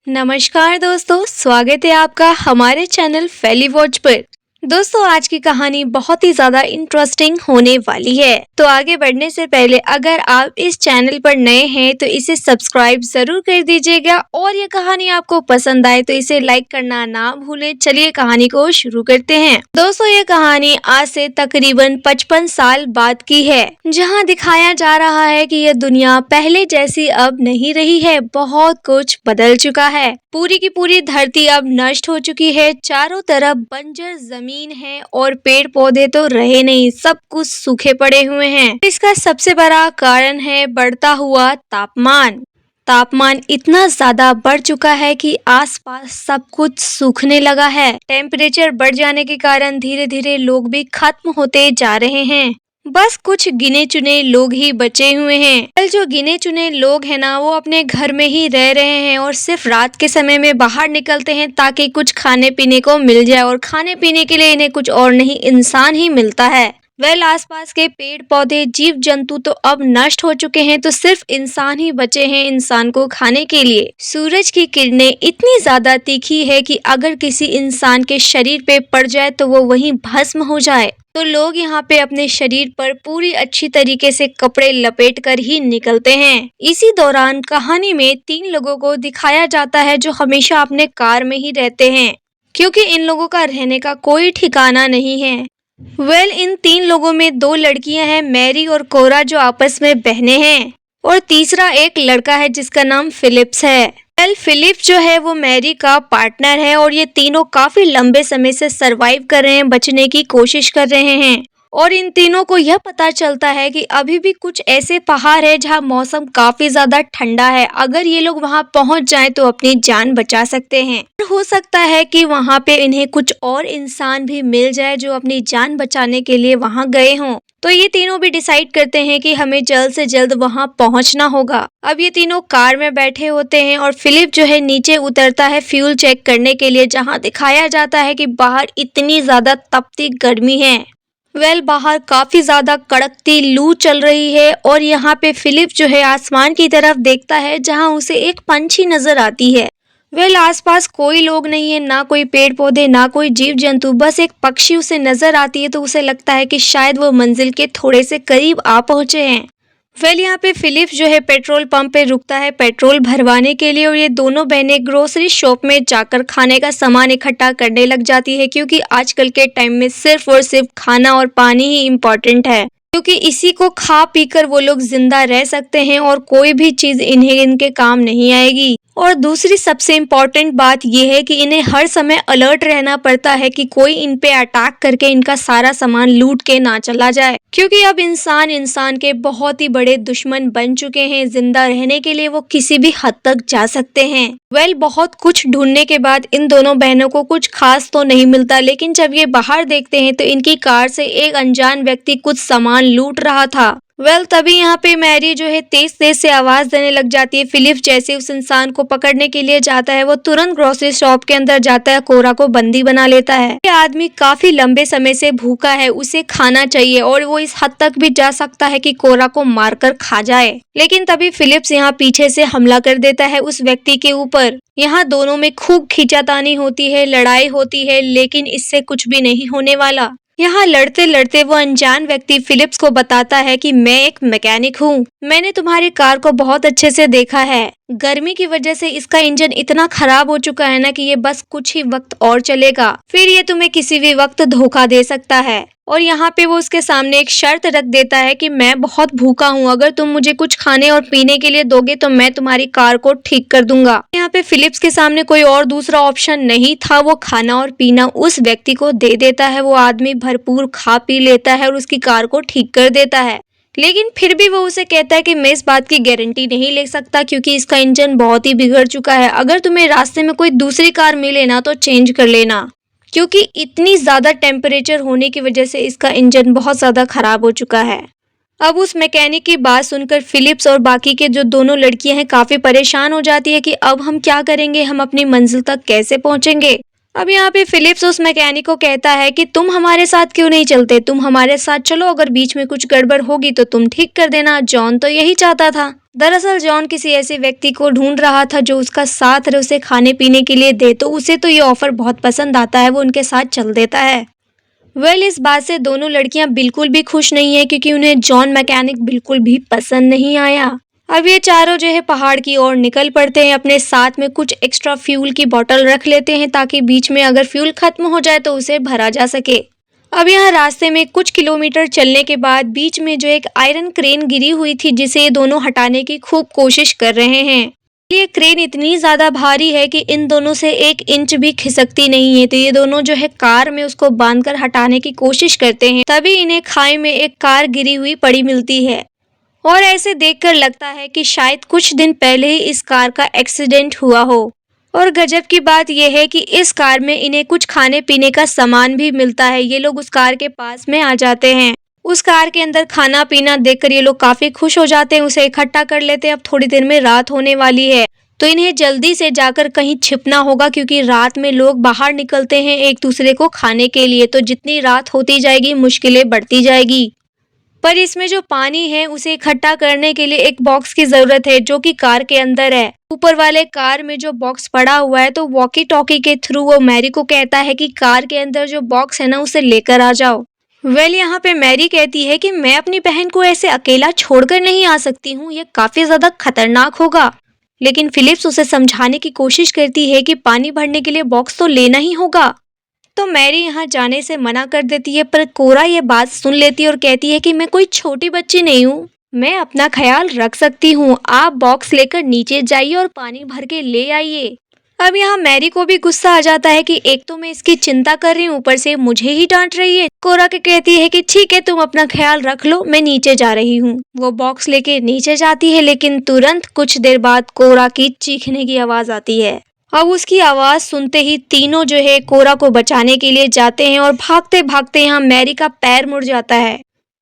नमस्कार दोस्तों, स्वागत है आपका हमारे चैनल फैली वॉच पर। दोस्तों, आज की कहानी बहुत ही ज्यादा इंटरेस्टिंग होने वाली है। तो आगे बढ़ने से पहले अगर आप इस चैनल पर नए हैं तो इसे सब्सक्राइब जरूर कर दीजिएगा और ये कहानी आपको पसंद आए तो इसे लाइक करना ना भूलें। चलिए कहानी को शुरू करते हैं। दोस्तों, ये कहानी आज से तकरीबन 55 साल बाद की है, जहाँ दिखाया जा रहा है कि यह दुनिया पहले जैसी अब नहीं रही है। बहुत कुछ बदल चुका है। पूरी की पूरी धरती अब नष्ट हो चुकी है। चारों तरफ बंजर जमीन है और पेड़ पौधे तो रहे नहीं, सब कुछ सूखे पड़े हुए हैं। इसका सबसे बड़ा कारण है बढ़ता हुआ तापमान। तापमान इतना ज्यादा बढ़ चुका है कि आसपास सब कुछ सूखने लगा है। टेम्परेचर बढ़ जाने के कारण धीरे धीरे लोग भी खत्म होते जा रहे हैं। बस कुछ गिने चुने लोग ही बचे हुए हैं। कल जो गिने चुने लोग हैं ना, वो अपने घर में ही रह रहे हैं और सिर्फ रात के समय में बाहर निकलते हैं ताकि कुछ खाने पीने को मिल जाए, और खाने पीने के लिए इन्हें कुछ और नहीं, इंसान ही मिलता है। आसपास के पेड़ पौधे जीव जंतु तो अब नष्ट हो चुके हैं, तो सिर्फ इंसान ही बचे हैं इंसान को खाने के लिए। सूरज की किरणें इतनी ज्यादा तीखी है कि अगर किसी इंसान के शरीर पे पड़ जाए तो वो वहीं भस्म हो जाए। तो लोग यहाँ पे अपने शरीर पर पूरी अच्छी तरीके से कपड़े लपेट कर ही निकलते हैं। इसी दौरान कहानी में 3 लोगों को दिखाया जाता है जो हमेशा अपने कार में ही रहते हैं, क्योंकि इन लोगों का रहने का कोई ठिकाना नहीं है। इन 3 लोगों में 2 लड़कियां हैं, मैरी और कोरा, जो आपस में बहनें हैं, और तीसरा एक लड़का है जिसका नाम फिलिप्स है। फिलिप जो है वो मैरी का पार्टनर है, और ये तीनों काफी लंबे समय से सरवाइव कर रहे हैं, बचने की कोशिश कर रहे हैं। और इन तीनों को यह पता चलता है कि अभी भी कुछ ऐसे पहाड़ है जहाँ मौसम काफी ज्यादा ठंडा है। अगर ये लोग वहाँ पहुँच जाएं तो अपनी जान बचा सकते हैं। हो सकता है कि वहाँ पे इन्हें कुछ और इंसान भी मिल जाए जो अपनी जान बचाने के लिए वहाँ गए हों। तो ये तीनों भी डिसाइड करते हैं कि हमें जल्द से जल्द वहाँ पहुँचना होगा। अब ये तीनों कार में बैठे होते हैं और फिलिप जो है नीचे उतरता है फ्यूल चेक करने के लिए, जहाँ दिखाया जाता है कि बाहर इतनी ज्यादा तपती गर्मी है। बाहर काफी ज्यादा कड़कती लू चल रही है, और यहाँ पे फिलिप जो है आसमान की तरफ देखता है जहाँ उसे एक पंछी नजर आती है। आसपास कोई लोग नहीं है, ना कोई पेड़ पौधे, ना कोई जीव जंतु, बस एक पक्षी उसे नजर आती है। तो उसे लगता है कि शायद वो मंजिल के थोड़े से करीब आ पहुंचे हैं। यहाँ पे फिलिप जो है पेट्रोल पंप पे रुकता है पेट्रोल भरवाने के लिए, और ये दोनों बहनें ग्रोसरी शॉप में जाकर खाने का सामान इकट्ठा करने लग जाती है, क्योंकि आजकल के टाइम में सिर्फ और सिर्फ खाना और पानी ही इम्पोर्टेंट है, क्योंकि इसी को खा पीकर वो लोग जिंदा रह सकते हैं और कोई भी चीज इन्हें इनके काम नहीं आएगी। और दूसरी सबसे इम्पोर्टेंट बात यह है कि इन्हें हर समय अलर्ट रहना पड़ता है कि कोई इन पे अटैक करके इनका सारा सामान लूट के ना चला जाए, क्योंकि अब इंसान के बहुत ही बड़े दुश्मन बन चुके हैं। जिंदा रहने के लिए वो किसी भी हद तक जा सकते हैं। बहुत कुछ ढूंढने के बाद इन दोनों बहनों को कुछ खास तो नहीं मिलता, लेकिन जब ये बाहर देखते हैं तो इनकी कार से एक अनजान व्यक्ति कुछ सामान लूट रहा था। तभी यहाँ पे मैरी जो है तेज तेज से आवाज देने लग जाती है। फिलिप जैसे उस इंसान को पकड़ने के लिए जाता है, वो तुरंत ग्रोसरी शॉप के अंदर जाता है, कोरा को बंदी बना लेता है। ये आदमी काफी लंबे समय से भूखा है, उसे खाना चाहिए, और वो इस हद तक भी जा सकता है कि कोरा को मारकर खा जाए। लेकिन तभी फिलिप्स यहाँ पीछे से हमला कर देता है उस व्यक्ति के ऊपर। यहाँ दोनों में खूब खींचातानी होती है, लड़ाई होती है, लेकिन इससे कुछ भी नहीं होने वाला। यहाँ लड़ते लड़ते वो अनजान व्यक्ति फिलिप्स को बताता है कि मैं एक मैकेनिक हूँ, मैंने तुम्हारी कार को बहुत अच्छे से देखा है। गर्मी की वजह से इसका इंजन इतना खराब हो चुका है ना कि ये बस कुछ ही वक्त और चलेगा, फिर ये तुम्हें किसी भी वक्त धोखा दे सकता है। और यहाँ पे वो उसके सामने एक शर्त रख देता है कि मैं बहुत भूखा हूँ, अगर तुम मुझे कुछ खाने और पीने के लिए दोगे तो मैं तुम्हारी कार को ठीक कर दूंगा। यहाँ पे फिलिप्स के सामने कोई और दूसरा ऑप्शन नहीं था, वो खाना और पीना उस व्यक्ति को दे देता है। वो आदमी भरपूर खा पी लेता है और उसकी कार को ठीक कर देता है, लेकिन फिर भी वो उसे कहता है कि मैं इस बात की गारंटी नहीं ले सकता, क्योंकि इसका इंजन बहुत ही बिगड़ चुका है। अगर तुम्हें रास्ते में कोई दूसरी कार मिले ना तो चेंज कर लेना, क्योंकि इतनी ज्यादा टेम्परेचर होने की वजह से इसका इंजन बहुत ज्यादा खराब हो चुका है। अब उस मैकेनिक की बात सुनकर फिलिप्स और बाकी के जो दोनों लड़कियां हैं काफी परेशान हो जाती है कि अब हम क्या करेंगे, हम अपनी मंजिल तक कैसे पहुंचेंगे। अब यहाँ पे फिलिप्स उस मैकेनिक को कहता है कि तुम हमारे साथ क्यों नहीं चलते, तुम हमारे साथ चलो, अगर बीच में कुछ गड़बड़ होगी तो तुम ठीक कर देना। जॉन तो यही चाहता था। दरअसल जॉन किसी ऐसे व्यक्ति को ढूंढ रहा था जो उसका साथ रहे, उसे खाने पीने के लिए दे, तो उसे तो ये ऑफर बहुत पसंद आता है, वो उनके साथ चल देता है। इस बात से दोनों लड़कियां बिल्कुल भी खुश नहीं है क्योंकि उन्हें जॉन मैकेनिक बिल्कुल भी पसंद नहीं आया। अब ये चारों जो है पहाड़ की ओर निकल पड़ते हैं, अपने साथ में कुछ एक्स्ट्रा फ्यूल की बोतल रख लेते हैं ताकि बीच में अगर फ्यूल खत्म हो जाए तो उसे भरा जा सके। अब यहाँ रास्ते में कुछ किलोमीटर चलने के बाद बीच में जो एक आयरन क्रेन गिरी हुई थी जिसे ये दोनों हटाने की खूब कोशिश कर रहे हैं। ये क्रेन इतनी ज्यादा भारी है कि इन दोनों से 1 इंच भी खिसकती नहीं है, तो ये दोनों जो है कार में उसको बांधकर हटाने की कोशिश करते हैं। तभी इन्हें खाई में एक कार गिरी हुई पड़ी मिलती है और ऐसे देखकर लगता है कि शायद कुछ दिन पहले ही इस कार का एक्सीडेंट हुआ हो। और गजब की बात यह है कि इस कार में इन्हें कुछ खाने पीने का सामान भी मिलता है। ये लोग उस कार के पास में आ जाते हैं। उस कार के अंदर खाना पीना देखकर ये लोग काफी खुश हो जाते हैं, उसे इकट्ठा कर लेते हैं। अब थोड़ी देर में रात होने वाली है तो इन्हें जल्दी से जाकर कहीं छिपना होगा क्योंकि रात में लोग बाहर निकलते हैं एक दूसरे को खाने के लिए, तो जितनी रात होती जाएगी मुश्किलें बढ़ती जाएगी। पर इसमें जो पानी है उसे इकट्ठा करने के लिए एक बॉक्स की जरूरत है जो कि कार के अंदर है। ऊपर वाले कार में जो बॉक्स पड़ा हुआ है तो वॉकी टॉकी के थ्रू वो मैरी को कहता है कि कार के अंदर जो बॉक्स है ना उसे लेकर आ जाओ। यहाँ पे मैरी कहती है कि मैं अपनी बहन को ऐसे अकेला छोड़कर नहीं आ सकती हूँ, ये काफी ज्यादा खतरनाक होगा। लेकिन फिलिप्स उसे समझाने की कोशिश करती है कि पानी भरने के लिए बॉक्स तो लेना ही होगा, तो मैरी यहाँ जाने से मना कर देती है। पर कोरा ये बात सुन लेती है और कहती है कि मैं कोई छोटी बच्ची नहीं हूँ, मैं अपना ख्याल रख सकती हूँ, आप बॉक्स लेकर नीचे जाइए और पानी भर के ले आइए। अब यहाँ मैरी को भी गुस्सा आ जाता है कि एक तो मैं इसकी चिंता कर रही हूँ, ऊपर से मुझे ही डांट रही है। कोरा के कहती है कि ठीक है तुम अपना ख्याल रख लो, मैं नीचे जा रही हूँ। वो बॉक्स लेके नीचे जाती है लेकिन तुरंत कुछ देर बाद कोरा की चीखने की आवाज आती है। अब उसकी आवाज सुनते ही तीनों जो है कोरा को बचाने के लिए जाते हैं और भागते भागते यहाँ मैरी का पैर मुड़ जाता है।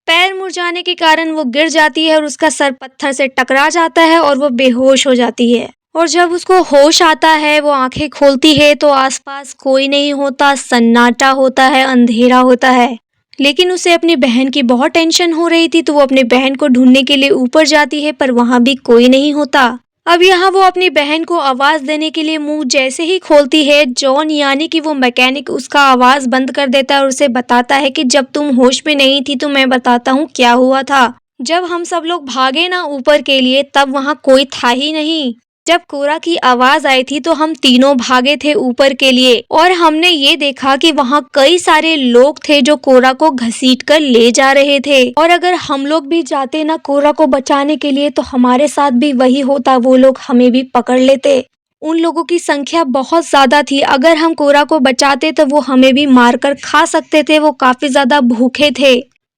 पैर मुड़ जाने के कारण वो गिर जाती है और उसका सर पत्थर से टकरा जाता है और वो बेहोश हो जाती है। और जब उसको होश आता है वो आंखें खोलती है तो आसपास कोई नहीं होता, सन्नाटा होता है, अंधेरा होता है। लेकिन उसे अपनी बहन की बहुत टेंशन हो रही थी तो वो अपनी बहन को ढूंढने के लिए ऊपर जाती है पर वहाँ भी कोई नहीं होता। अब यहाँ वो अपनी बहन को आवाज देने के लिए मुंह जैसे ही खोलती है, जॉन यानी कि वो मैकेनिक उसका आवाज बंद कर देता है और उसे बताता है कि जब तुम होश में नहीं थी तो मैं बताता हूँ क्या हुआ था। जब हम सब लोग भागे ना ऊपर के लिए तब वहाँ कोई था ही नहीं। जब कोरा की आवाज आई थी तो हम तीनों भागे थे ऊपर के लिए और हमने ये देखा कि वहाँ कई सारे लोग थे जो कोरा को घसीट कर ले जा रहे थे। और अगर हम लोग भी जाते ना कोरा को बचाने के लिए तो हमारे साथ भी वही होता, वो लोग हमें भी पकड़ लेते। उन लोगों की संख्या बहुत ज्यादा थी, अगर हम कोरा को बचाते तो वो हमें भी मारकर खा सकते थे, वो काफी ज्यादा भूखे थे।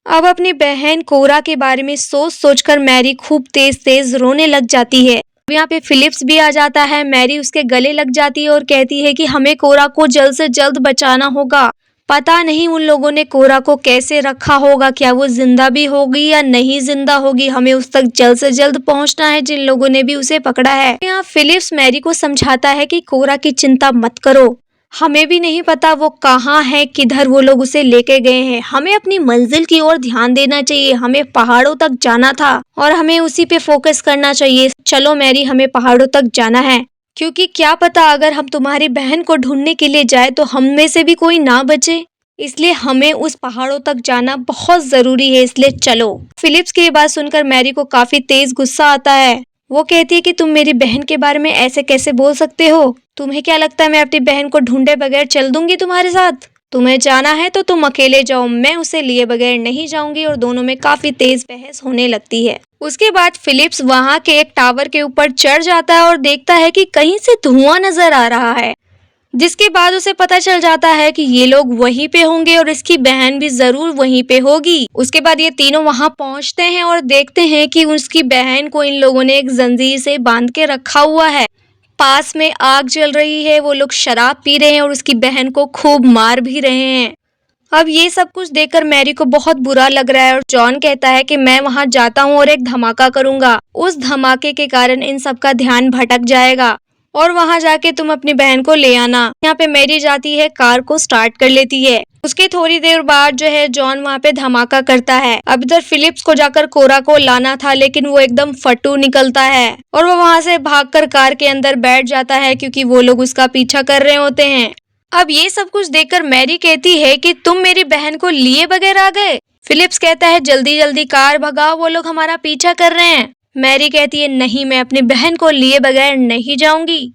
अब अपनी बहन कोरा के बारे में सोच सोचकर मैरी खूब तेज तेज रोने लग जाती है। यहाँ पे फिलिप्स भी आ जाता है, मैरी उसके गले लग जाती है और कहती है कि हमें कोरा को जल्द से जल्द बचाना होगा। पता नहीं उन लोगों ने कोरा को कैसे रखा होगा, क्या वो जिंदा भी होगी या नहीं जिंदा होगी, हमें उस तक जल्द से जल्द पहुंचना है जिन लोगों ने भी उसे पकड़ा है। यहाँ फिलिप्स मैरी को समझाता है कि कोरा की चिंता मत करो, हमें भी नहीं पता वो कहाँ है, किधर वो लोग उसे लेके गए हैं, हमें अपनी मंजिल की ओर ध्यान देना चाहिए, हमें पहाड़ों तक जाना था और हमें उसी पे फोकस करना चाहिए। चलो मैरी, हमें पहाड़ों तक जाना है, क्योंकि क्या पता अगर हम तुम्हारी बहन को ढूंढने के लिए जाए तो हम में से भी कोई ना बचे, इसलिए हमें उस पहाड़ों तक जाना बहुत जरूरी है, इसलिए चलो। फिलिप्स की बात सुनकर मैरी को काफी तेज गुस्सा आता है। वो कहती है कि तुम मेरी बहन के बारे में ऐसे कैसे बोल सकते हो, तुम्हें क्या लगता है मैं अपनी बहन को ढूंढे बगैर चल दूंगी तुम्हारे साथ? तुम्हें जाना है तो तुम अकेले जाओ, मैं उसे लिए बगैर नहीं जाऊंगी। और दोनों में काफी तेज बहस होने लगती है। उसके बाद फिलिप्स वहाँ के एक टावर के ऊपर चढ़ जाता है और देखता है कि कहीं से धुआं नजर आ रहा है, जिसके बाद उसे पता चल जाता है कि ये लोग वहीं पे होंगे और इसकी बहन भी जरूर वहीं पे होगी। उसके बाद ये तीनों वहाँ पहुँचते हैं और देखते हैं कि उसकी बहन को इन लोगों ने एक जंजीर से बांध के रखा हुआ है। पास में आग जल रही है, वो लोग शराब पी रहे हैं और उसकी बहन को खूब मार भी रहे हैं। अब ये सब कुछ देखकर मैरी को बहुत बुरा लग रहा है और जॉन कहता है कि मैं वहाँ जाता हूँ और एक धमाका करूंगा, उस धमाके के कारण इन सब का ध्यान भटक जाएगा। और वहाँ जाके तुम अपनी बहन को ले आना। यहाँ पे मैरी जाती है, कार को स्टार्ट कर लेती है। उसके थोड़ी देर बाद जो है जॉन वहाँ पे धमाका करता है। अब इधर फिलिप्स को जाकर कोरा को लाना था, लेकिन वो एकदम फटू निकलता है और वो वहाँ से भागकर कार के अंदर बैठ जाता है क्योंकि वो लोग उसका पीछा कर रहे होते हैं। अब ये सब कुछ देखकर मैरी कहती है कि तुम मेरी बहन को लिए बगैर आ गए। फिलिप्स कहता है जल्दी जल्दी कार भगाओ, वो लोग हमारा पीछा कर रहे हैं। मैरी कहती है नहीं, मैं अपनी बहन को लिए बगैर नहीं जाऊंगी।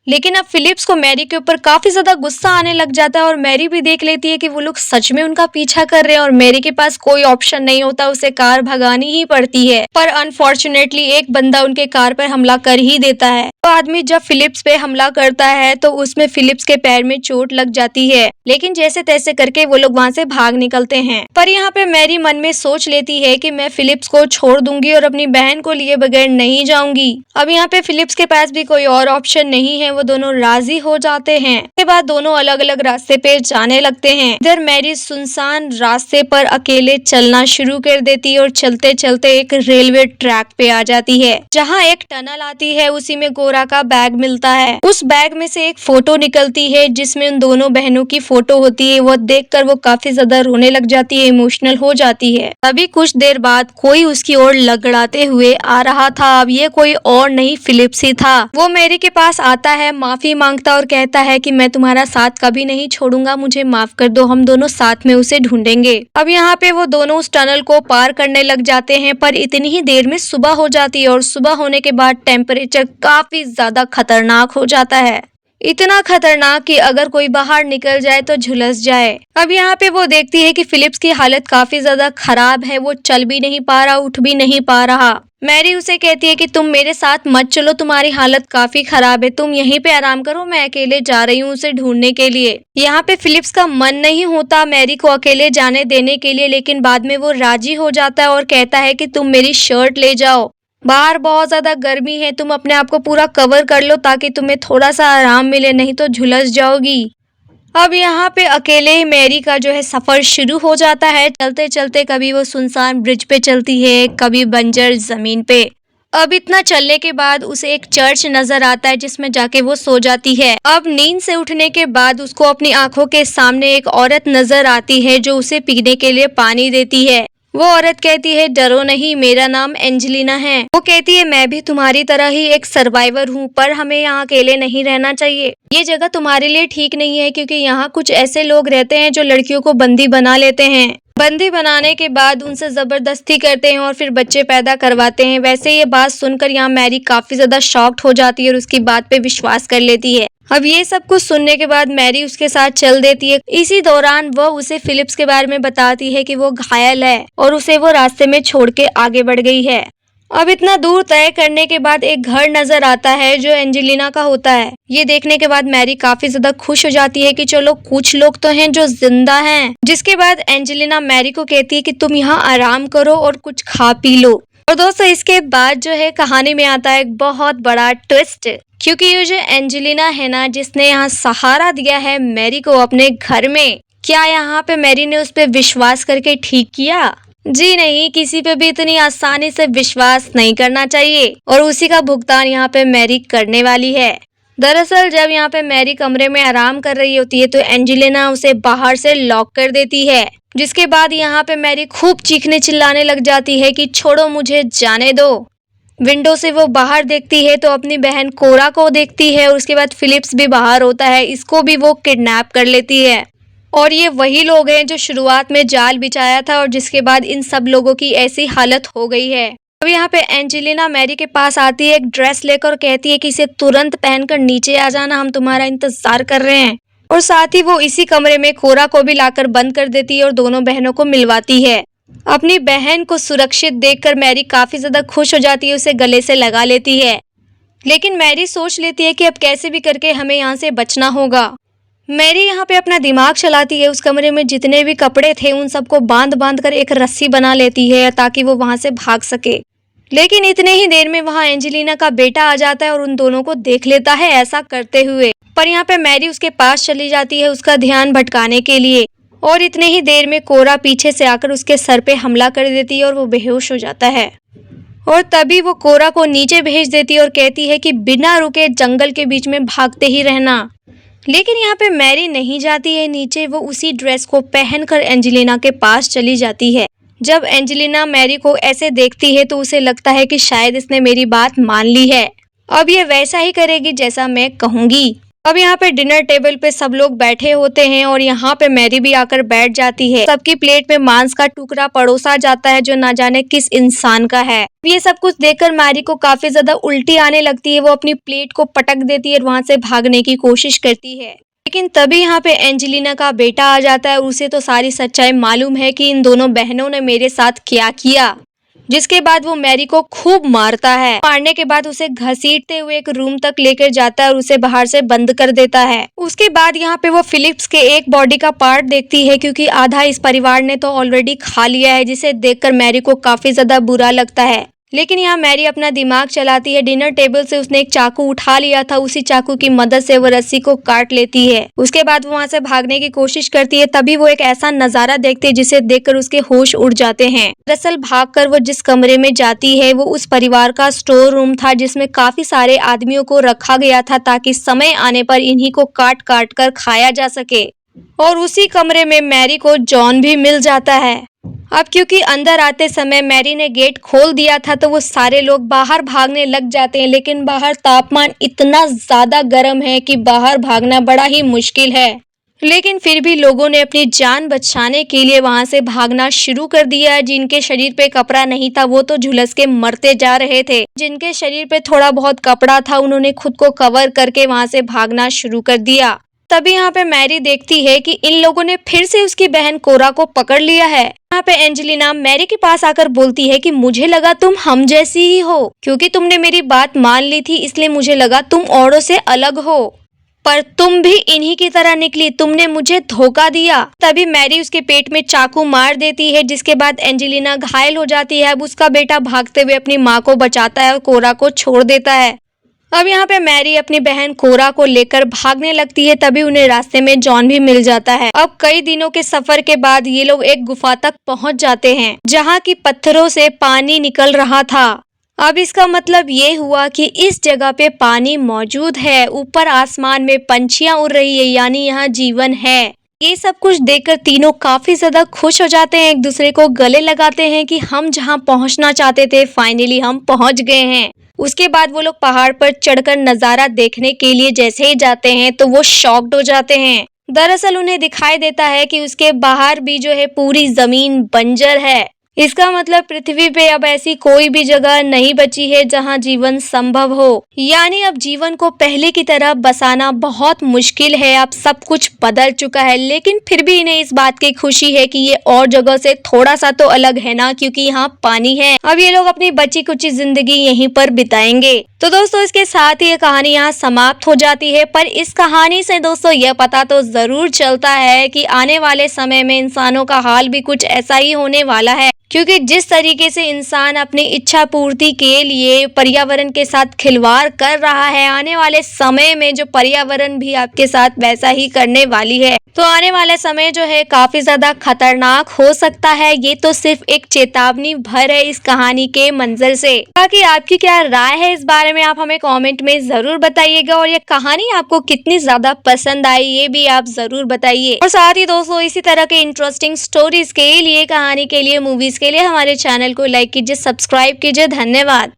लेकिन अब फिलिप्स को मैरी के ऊपर काफी ज्यादा गुस्सा आने लग जाता है और मैरी भी देख लेती है कि वो लोग सच में उनका पीछा कर रहे हैं और मैरी के पास कोई ऑप्शन नहीं होता, उसे कार भगानी ही पड़ती है। पर अनफॉर्चुनेटली एक बंदा उनके कार पर हमला कर ही देता है। तो आदमी जब फिलिप्स पे हमला करता है तो उसमें फिलिप्स के पैर में चोट लग जाती है, लेकिन जैसे तैसे करके वो लोग वहाँ से भाग निकलते हैं। पर यहाँ पे मैरी मन में सोच लेती है कि मैं फिलिप्स को छोड़ दूंगी और अपनी बहन को लिए बगैर नहीं जाऊंगी। अब यहाँ पे फिलिप्स के पास भी कोई और ऑप्शन नहीं है, वो दोनों राजी हो जाते हैं। उसके बाद दोनों अलग अलग रास्ते पे जाने लगते हैं। इधर मैरी सुनसान रास्ते पर अकेले चलना शुरू कर देती है और चलते चलते एक रेलवे ट्रैक पे आ जाती है, जहाँ एक टनल आती है। उसी में कोरा का बैग मिलता है। उस बैग में से एक फोटो निकलती है जिसमें उन दोनों बहनों की फोटो होती है। वो देखकर वो काफी ज्यादा रोने लग जाती है, इमोशनल हो जाती है। अभी कुछ देर बाद कोई उसकी ओर लगड़ाते हुए आ रहा था। अब ये कोई और नहीं, फिलिप्स ही था। वो मैरी के पास आता है, माफी मांगता और कहता है कि मैं तुम्हारा साथ कभी नहीं छोड़ूंगा, मुझे माफ कर दो, हम दोनों साथ में उसे ढूंढेंगे। अब यहाँ पे वो दोनों उस टनल को पार करने लग जाते हैं, पर इतनी ही देर में सुबह हो जाती है और सुबह होने के बाद टेम्परेचर काफी ज्यादा खतरनाक हो जाता है। इतना खतरनाक कि अगर कोई बाहर निकल जाए तो झुलस जाए। अब यहाँ पे वो देखती है कि फिलिप्स की हालत काफी ज्यादा खराब है, वो चल भी नहीं पा रहा, उठ भी नहीं पा रहा। मैरी उसे कहती है कि तुम मेरे साथ मत चलो, तुम्हारी हालत काफी खराब है, तुम यहीं पे आराम करो, मैं अकेले जा रही हूँ उसे ढूंढने के लिए। यहाँ पे फिलिप्स का मन नहीं होता मैरी को अकेले जाने देने के लिए, लेकिन बाद में वो राजी हो जाता है और कहता है कि तुम मेरी शर्ट ले जाओ, बाहर बहुत ज्यादा गर्मी है, तुम अपने आप को पूरा कवर कर लो ताकि तुम्हें थोड़ा सा आराम मिले, नहीं तो झुलस जाओगी। अब यहाँ पे अकेले ही मैरी का जो है सफर शुरू हो जाता है। चलते चलते कभी वो सुनसान ब्रिज पे चलती है, कभी बंजर जमीन पे। अब इतना चलने के बाद उसे एक चर्च नजर आता है जिसमें जाके वो सो जाती है। अब नींद से उठने के बाद उसको अपनी आंखों के सामने एक औरत नजर आती है जो उसे पीने के लिए पानी देती है। वो औरत कहती है डरो नहीं, मेरा नाम एंजेलिना है। वो कहती है मैं भी तुम्हारी तरह ही एक सर्वाइवर हूँ, पर हमें यहाँ अकेले नहीं रहना चाहिए। ये जगह तुम्हारे लिए ठीक नहीं है क्योंकि यहाँ कुछ ऐसे लोग रहते हैं जो लड़कियों को बंदी बना लेते हैं। बंदी बनाने के बाद उनसे जबरदस्ती करते हैं और फिर बच्चे पैदा करवाते हैं। वैसे ये बात सुनकर यहाँ मैरी काफी ज्यादा शॉक्ड हो जाती है और उसकी बात पे विश्वास कर लेती है। अब ये सब कुछ सुनने के बाद मैरी उसके साथ चल देती है। इसी दौरान वह उसे फिलिप्स के बारे में बताती है कि वो घायल है और उसे वो रास्ते में छोड़ के आगे बढ़ गई है। अब इतना दूर तय करने के बाद एक घर नजर आता है जो एंजेलिना का होता है। ये देखने के बाद मैरी काफी ज्यादा खुश हो जाती है कि चलो कुछ लोग तो हैं जो जिंदा हैं। जिसके बाद एंजेलिना मैरी को कहती है कि तुम यहाँ आराम करो और कुछ खा पी लो। और दोस्तों इसके बाद जो है कहानी में आता है एक बहुत बड़ा ट्विस्ट, क्योंकि ये जो एंजेलिना है ना, जिसने यहाँ सहारा दिया है मैरी को अपने घर में, क्या यहाँ पे मैरी ने उस पर विश्वास करके ठीक किया? जी नहीं, किसी पे भी इतनी आसानी से विश्वास नहीं करना चाहिए और उसी का भुगतान यहाँ पे मैरी करने वाली है। दरअसल जब यहाँ पे मैरी कमरे में आराम कर रही होती है तो एंजेलिना उसे बाहर से लॉक कर देती है, जिसके बाद यहाँ पे मैरी खूब चीखने चिल्लाने लग जाती है कि छोड़ो मुझे, जाने दो। विंडो से वो बाहर देखती है तो अपनी बहन कोरा को देखती है और उसके बाद फिलिप्स भी बाहर होता है, इसको भी वो किडनैप कर लेती है। और ये वही लोग हैं जो शुरुआत में जाल बिछाया था और जिसके बाद इन सब लोगों की ऐसी हालत हो गई है। अब यहाँ पे एंजेलिना मैरी के पास आती है एक ड्रेस लेकर, कहती है कि इसे तुरंत पहनकर नीचे आ जाना, हम तुम्हारा इंतजार कर रहे हैं। और साथ ही वो इसी कमरे में कोरा को भी लाकर बंद कर देती है और दोनों बहनों को मिलवाती है। अपनी बहन को सुरक्षित देखकर मैरी काफी ज्यादा खुश हो जाती है, उसे गले से लगा लेती है। लेकिन मैरी सोच लेती है कि अब कैसे भी करके हमें यहाँ से बचना होगा। मैरी यहाँ पे अपना दिमाग चलाती है, उस कमरे में जितने भी कपड़े थे उन सबको बांध बांध कर एक रस्सी बना लेती है ताकि वो वहां से भाग सके। लेकिन इतने ही देर में वहां एंजेलिना का बेटा आ जाता है और उन दोनों को देख लेता है ऐसा करते हुए। पर यहाँ पे मैरी उसके पास चली जाती है उसका ध्यान भटकाने के लिए, और इतने ही देर में कोरा पीछे से आकर उसके सर पे हमला कर देती है और वो बेहोश हो जाता है। और तभी वो कोरा को नीचे भेज देती है और कहती है कि बिना रुके जंगल के बीच में भागते ही रहना। लेकिन यहाँ पे मैरी नहीं जाती है नीचे, वो उसी ड्रेस को पहनकर एंजेलिना के पास चली जाती है। जब एंजेलिना मैरी को ऐसे देखती है तो उसे लगता है कि शायद इसने मेरी बात मान ली है, अब ये वैसा ही करेगी जैसा मैं कहूंगी। अब यहाँ पे डिनर टेबल पे सब लोग बैठे होते हैं और यहाँ पे मैरी भी आकर बैठ जाती है। सबकी प्लेट में मांस का टुकड़ा परोसा जाता है जो ना जाने किस इंसान का है। ये सब कुछ देखकर मैरी को काफी ज्यादा उल्टी आने लगती है। वो अपनी प्लेट को पटक देती है और वहाँ से भागने की कोशिश करती है। लेकिन तभी यहाँ पे एंजेलिना का बेटा आ जाता है। उसे तो सारी सच्चाई मालूम है कि इन दोनों बहनों ने मेरे साथ क्या किया, जिसके बाद वो मैरी को खूब मारता है। मारने के बाद उसे घसीटते हुए एक रूम तक लेकर जाता है और उसे बाहर से बंद कर देता है। उसके बाद यहाँ पे वो फिलिप्स के एक बॉडी का पार्ट देखती है, क्योंकि आधा इस परिवार ने तो ऑलरेडी खा लिया है, जिसे देखकर मैरी को काफी ज्यादा बुरा लगता है। लेकिन यहाँ मैरी अपना दिमाग चलाती है। डिनर टेबल से उसने एक चाकू उठा लिया था, उसी चाकू की मदद से वो रस्सी को काट लेती है। उसके बाद वो वहाँ से भागने की कोशिश करती है। तभी वो एक ऐसा नजारा देखती है जिसे देखकर उसके होश उड़ जाते हैं। दरअसल भागकर वो जिस कमरे में जाती है वो उस परिवार का स्टोर रूम था, जिसमें काफी सारे आदमियों को रखा गया था ताकि समय आने पर इन्हीं को काट काट कर खाया जा सके। और उसी कमरे में मैरी को जॉन भी मिल जाता है। अब क्योंकि अंदर आते समय मैरी ने गेट खोल दिया था तो वो सारे लोग बाहर भागने लग जाते हैं। लेकिन बाहर तापमान इतना ज्यादा गर्म है कि बाहर भागना बड़ा ही मुश्किल है। लेकिन फिर भी लोगों ने अपनी जान बचाने के लिए वहां से भागना शुरू कर दिया है। जिनके शरीर पे कपड़ा नहीं था वो तो झुलस के मरते जा रहे थे। जिनके शरीर पे थोड़ा बहुत कपड़ा था उन्होंने खुद को कवर करके वहां से भागना शुरू कर दिया। तभी यहाँ पे मैरी देखती है कि इन लोगों ने फिर से उसकी बहन कोरा को पकड़ लिया है। यहाँ पे एंजेलिना मैरी के पास आकर बोलती है कि मुझे लगा तुम हम जैसी ही हो, क्योंकि तुमने मेरी बात मान ली थी इसलिए मुझे लगा तुम औरों से अलग हो, पर तुम भी इन्हीं की तरह निकली, तुमने मुझे धोखा दिया। तभी मैरी उसके पेट में चाकू मार देती है, जिसके बाद एंजेलिना घायल हो जाती है। अब उसका बेटा भागते हुए अपनी माँ को बचाता है और कोरा को छोड़ देता है। अब यहाँ पे मैरी अपनी बहन कोरा को लेकर भागने लगती है। तभी उन्हें रास्ते में जॉन भी मिल जाता है। अब कई दिनों के सफर के बाद ये लोग एक गुफा तक पहुँच जाते हैं, जहाँ की पत्थरों से पानी निकल रहा था। अब इसका मतलब ये हुआ कि इस जगह पे पानी मौजूद है। ऊपर आसमान में पंछियां उड़ रही है, यानी यहाँ जीवन है। ये सब कुछ देखकर तीनों काफी ज्यादा खुश हो जाते हैं, एक दूसरे को गले लगाते हैं कि हम जहाँ पहुँचना चाहते थे फाइनली हम पहुँच गए हैं। उसके बाद वो लोग पहाड़ पर चढ़कर नजारा देखने के लिए जैसे ही जाते हैं तो वो शॉक्ड हो जाते हैं। दरअसल उन्हें दिखाई देता है कि उसके बाहर भी जो है पूरी जमीन बंजर है। इसका मतलब पृथ्वी पे अब ऐसी कोई भी जगह नहीं बची है जहां जीवन संभव हो। यानी अब जीवन को पहले की तरह बसाना बहुत मुश्किल है। अब सब कुछ बदल चुका है। लेकिन फिर भी इन्हें इस बात की खुशी है कि ये और जगह से थोड़ा सा तो अलग है ना, क्योंकि यहाँ पानी है। अब ये लोग अपनी बची कुची जिंदगी यहीं पर बिताएंगे। तो दोस्तों इसके साथ ही ये कहानी यहाँ समाप्त हो जाती है। पर इस कहानी से दोस्तों यह पता तो जरूर चलता है कि आने वाले समय में इंसानों का हाल भी कुछ ऐसा ही होने वाला है, क्योंकि जिस तरीके से इंसान अपनी इच्छा पूर्ति के लिए पर्यावरण के साथ खिलवाड़ कर रहा है, आने वाले समय में जो पर्यावरण भी आपके साथ वैसा ही करने वाली है। तो आने वाला समय जो है काफी ज्यादा खतरनाक हो सकता है। ये तो सिर्फ एक चेतावनी भर है इस कहानी के मंजर से। बाकी आपकी क्या राय है इस बारे में आप हमें कमेंट में जरूर बताइएगा। और ये कहानी आपको कितनी ज्यादा पसंद आई ये भी आप जरूर बताइए। और साथ ही दोस्तों इसी तरह के इंटरेस्टिंग स्टोरीज के लिए, कहानी के लिए, मूवीज के लिए हमारे चैनल को लाइक कीजिए, सब्सक्राइब कीजिए। धन्यवाद।